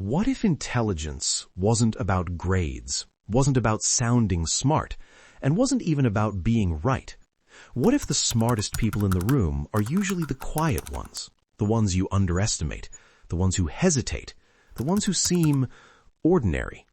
What if intelligence wasn't about grades, wasn't about sounding smart, and wasn't even about being right? What if the smartest people in the room are usually the quiet ones, the ones you underestimate, the ones who hesitate, the ones who seem ordinary?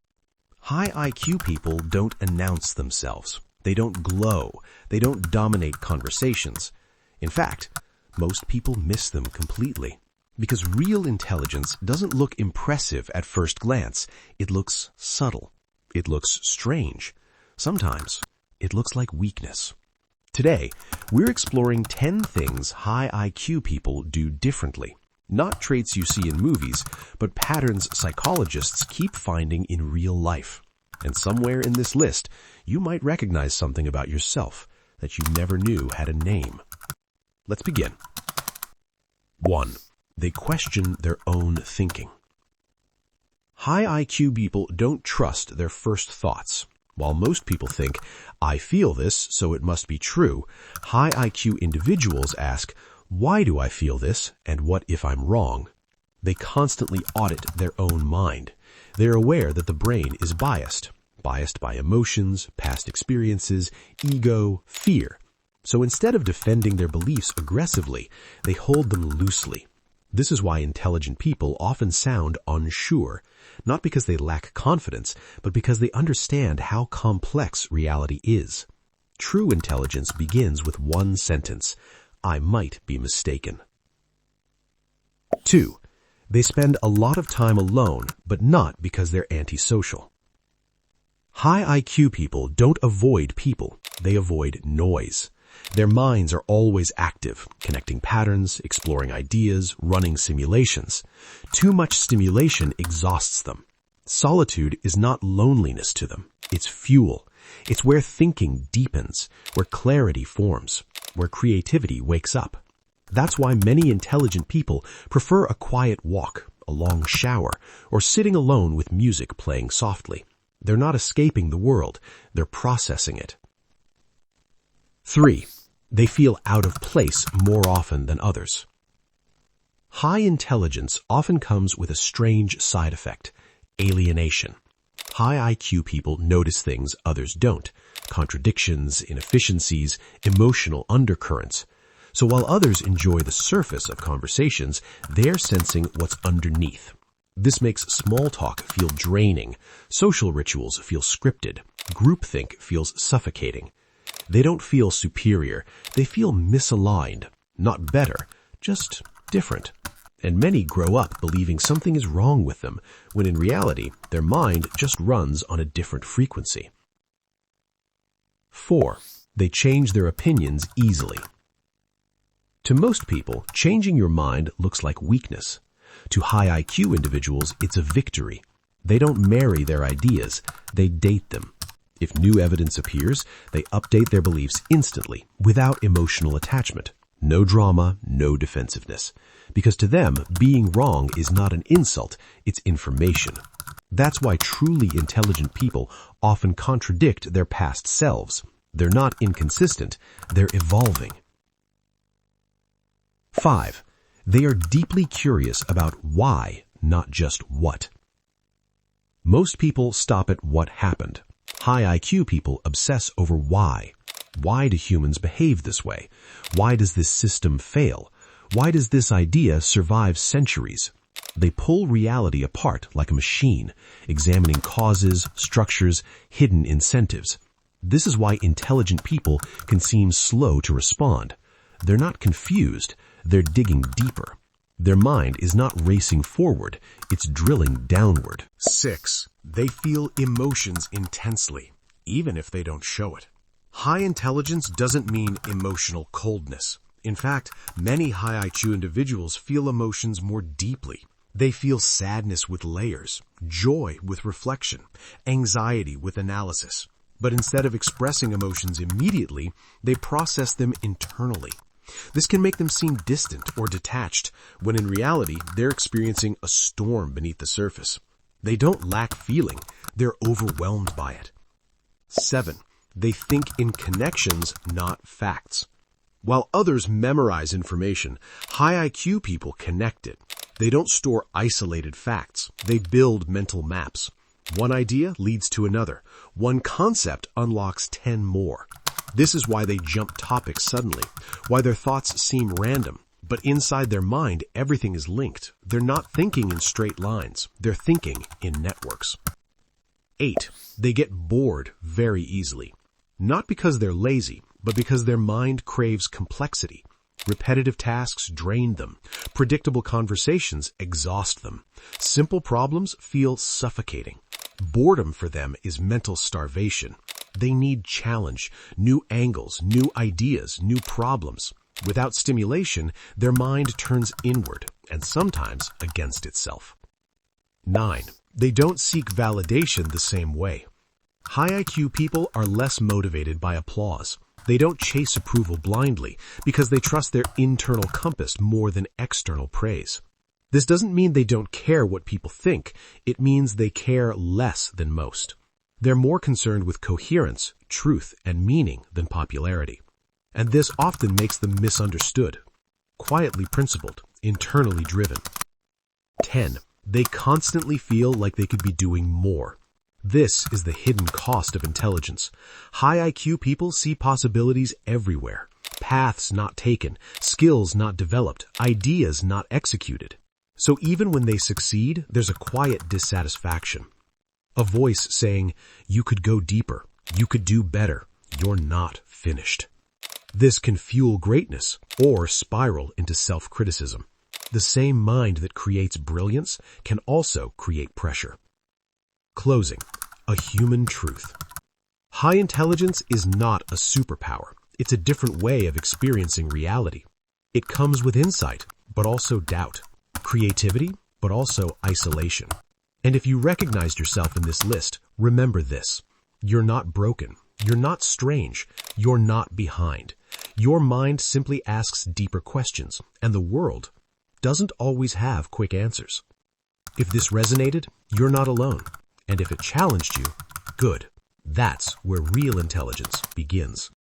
High IQ people don't announce themselves. They don't glow. They don't dominate conversations. In fact, most people miss them completely. Because real intelligence doesn't look impressive at first glance. It looks subtle. It looks strange. Sometimes it looks like weakness. Today, we're exploring 10 things high IQ people do differently. Not traits you see in movies, but patterns psychologists keep finding in real life. And somewhere in this list, you might recognize something about yourself that you never knew had a name. Let's begin. 1. They question their own thinking. High IQ people don't trust their first thoughts. While most people think, I feel this, so it must be true, high IQ individuals ask, why do I feel this, and what if I'm wrong? They constantly audit their own mind. They're aware that the brain is biased by emotions, past experiences, ego, fear. So instead of defending their beliefs aggressively, they hold them loosely. This is why intelligent people often sound unsure, not because they lack confidence, but because they understand how complex reality is. True intelligence begins with one sentence: I might be mistaken. 2. They spend a lot of time alone, but not because they're antisocial. High IQ people don't avoid people, they avoid noise. Their minds are always active, connecting patterns, exploring ideas, running simulations. Too much stimulation exhausts them. Solitude is not loneliness to them. It's fuel. It's where thinking deepens, where clarity forms, where creativity wakes up. That's why many intelligent people prefer a quiet walk, a long shower, or sitting alone with music playing softly. They're not escaping the world. They're processing it. 3. They feel out of place more often than others. High intelligence often comes with a strange side effect: alienation. High IQ people notice things others don't: contradictions, inefficiencies, emotional undercurrents. So while others enjoy the surface of conversations, they're sensing what's underneath. This makes small talk feel draining, social rituals feel scripted, groupthink feels suffocating. They don't feel superior, they feel misaligned, not better, just different. And many grow up believing something is wrong with them, when in reality, their mind just runs on a different frequency. 4. They change their opinions easily. To most people, changing your mind looks like weakness. To high IQ individuals, it's a victory. They don't marry their ideas, they date them. If new evidence appears, they update their beliefs instantly, without emotional attachment. No drama, no defensiveness. Because to them, being wrong is not an insult, it's information. That's why truly intelligent people often contradict their past selves. They're not inconsistent, they're evolving. 5. They are deeply curious about why, not just what. Most people stop at what happened. High IQ people obsess over why. Why do humans behave this way? Why does this system fail? Why does this idea survive centuries? They pull reality apart like a machine, examining causes, structures, hidden incentives. This is why intelligent people can seem slow to respond. They're not confused, they're digging deeper. Their mind is not racing forward, it's drilling downward. 6. They feel emotions intensely, even if they don't show it. High intelligence doesn't mean emotional coldness. In fact, many high IQ individuals feel emotions more deeply. They feel sadness with layers, joy with reflection, anxiety with analysis. But instead of expressing emotions immediately, they process them internally. This can make them seem distant or detached, when in reality, they're experiencing a storm beneath the surface. They don't lack feeling, they're overwhelmed by it. 7. They think in connections, not facts. While others memorize information, high IQ people connect it. They don't store isolated facts. They build mental maps. One idea leads to another. One concept unlocks 10 more. This is why they jump topics suddenly, why their thoughts seem random. But inside their mind, everything is linked. They're not thinking in straight lines. They're thinking in networks. 8. They get bored very easily. Not because they're lazy, but because their mind craves complexity. Repetitive tasks drain them. Predictable conversations exhaust them. Simple problems feel suffocating. Boredom for them is mental starvation. They need challenge, new angles, new ideas, new problems. Without stimulation, their mind turns inward and sometimes against itself. 9. They don't seek validation the same way. High IQ people are less motivated by applause. They don't chase approval blindly because they trust their internal compass more than external praise. This doesn't mean they don't care what people think. It means they care less than most. They're more concerned with coherence, truth, and meaning than popularity. And this often makes them misunderstood, quietly principled, internally driven. 10. They constantly feel like they could be doing more. This is the hidden cost of intelligence. High IQ people see possibilities everywhere. Paths not taken, skills not developed, ideas not executed. So even when they succeed, there's a quiet dissatisfaction. A voice saying, you could go deeper, you could do better, you're not finished. This can fuel greatness or spiral into self-criticism. The same mind that creates brilliance can also create pressure. Closing. A human truth. High intelligence is not a superpower. It's a different way of experiencing reality. It comes with insight, but also doubt. Creativity, but also isolation. And if you recognized yourself in this list, remember this. You're not broken. You're not strange. You're not behind. Your mind simply asks deeper questions, and the world doesn't always have quick answers. If this resonated, you're not alone. And if it challenged you, good. That's where real intelligence begins.